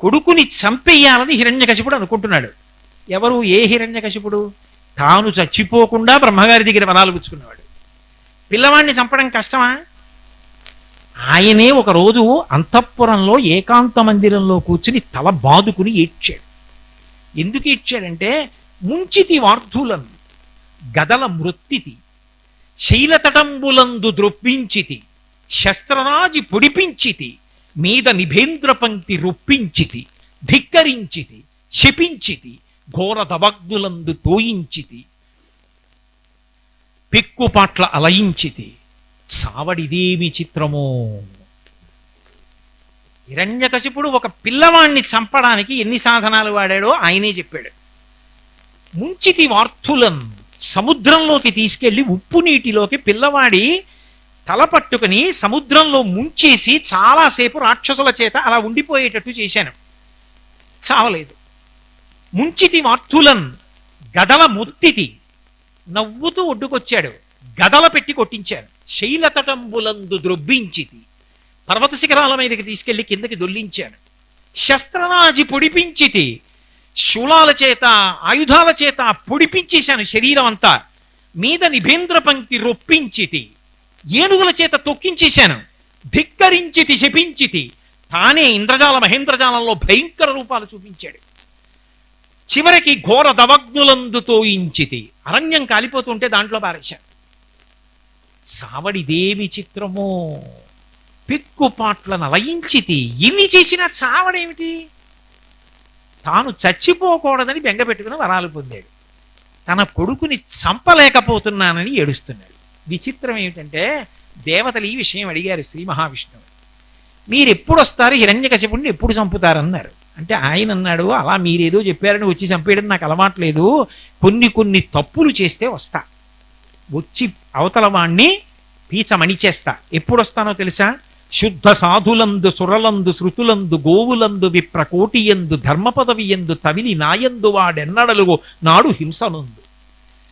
కొడుకుని చంపేయాలని హిరణ్యకశిపుడు అనుకుంటున్నాడు. ఎవరు? ఏ హిరణ్యకశిపుడు? తాను చచ్చిపోకుండా బ్రహ్మగారి దగ్గర వరాలు పుచ్చుకున్నవాడు. పిల్లవాడిని చంపడం కష్టమా? ఆయనే ఒకరోజు అంతఃపురంలో ఏకాంత మందిరంలో కూర్చుని తల బాదుకుని ఏడ్చాడు. ఎందుకు ఏడ్చాడంటే, ముంచితి వార్ధులను గదల మృత్తితి, శైలతటంబులందు ద్రొప్పించితి, శస్త్రరాజి పొడిపించితి, మీద నిభేంద్ర పంక్తి రొప్పించితి, ధిక్కరించితి, శపించితి, ఘోర దవగ్నులందు తోయించితి, పెక్కుపాట్ల అలయించితి, చావడిదేమి చిత్రమో. హిరణ్యకశిపుడు ఒక పిల్లవాణ్ణి చంపడానికి ఎన్ని సాధనాలు వాడాడో ఆయనే చెప్పాడు. ముంచితి వార్తులను సముద్రంలోకి తీసుకెళ్లి ఉప్పు నీటిలోకి పిల్లవాడి తల పట్టుకుని సముద్రంలో ముంచేసి చాలాసేపు రాక్షసుల చేత అలా ఉండిపోయేటట్టు చేశాను. చావలేదు. ముంచితి వార్తులన్ గదల ముత్తితి, నవ్వుతూ ఒడ్డుకొచ్చాడు. గదల పెట్టి కొట్టించాను. శైలతటంబులందు ద్రొబ్బించితి, పర్వత శిఖరాల మీదకి తీసుకెళ్లి కిందకి దొల్లించాను. శస్త్రరాజి పొడిపించితి, శూలాల చేత ఆయుధాల చేత పొడిపించేశాను శరీరం అంతా. మీద నిభేంద్ర పంక్తి రొప్పించితి, ఏనుగుల చేత తొక్కించేశాను. ధిక్కరించితి, శపించితి, తానే ఇంద్రజాల మహేంద్రజాలంలో భయంకర రూపాలు చూపించాడు. చివరికి ఘోర దవగ్నులందు తోయించితి, అరణ్యం కాలిపోతుంటే దాంట్లో పారేశాను. చావడిదేమి చిత్రమో, పిక్కుపాట్లను లయించితి. ఇన్ని చేసినా చావడేమిటి? తాను చచ్చిపోకూడదని బెంగ పెట్టుకుని వరాలు పొందాడు. తన కొడుకుని చంపలేకపోతున్నానని ఏడుస్తున్నాడు. విచిత్రం ఏమిటంటే, దేవతలు ఈ విషయం అడిగారు శ్రీ మహావిష్ణువు. మీరు ఎప్పుడు వస్తారు, హిరణ్యకశిపుడిని ఎప్పుడు చంపుతారన్నారు. అంటే ఆయన అన్నాడు, అలా మీరేదో చెప్పారని వచ్చి చంపేయడం నాకు అలవాట్లేదు. కొన్ని తప్పులు చేస్తే వస్తా, వచ్చి అవతల వాణ్ణి పీచమణి చేస్తా. ఎప్పుడు వస్తానో తెలుసా? శుద్ధ సాధులందు సురలందు శృతులందు గోవులందు విప్రకోటియందు ధర్మపదవియందు తవిలి నాయందు వాడెన్నడలుగో నాడు హింసనందు.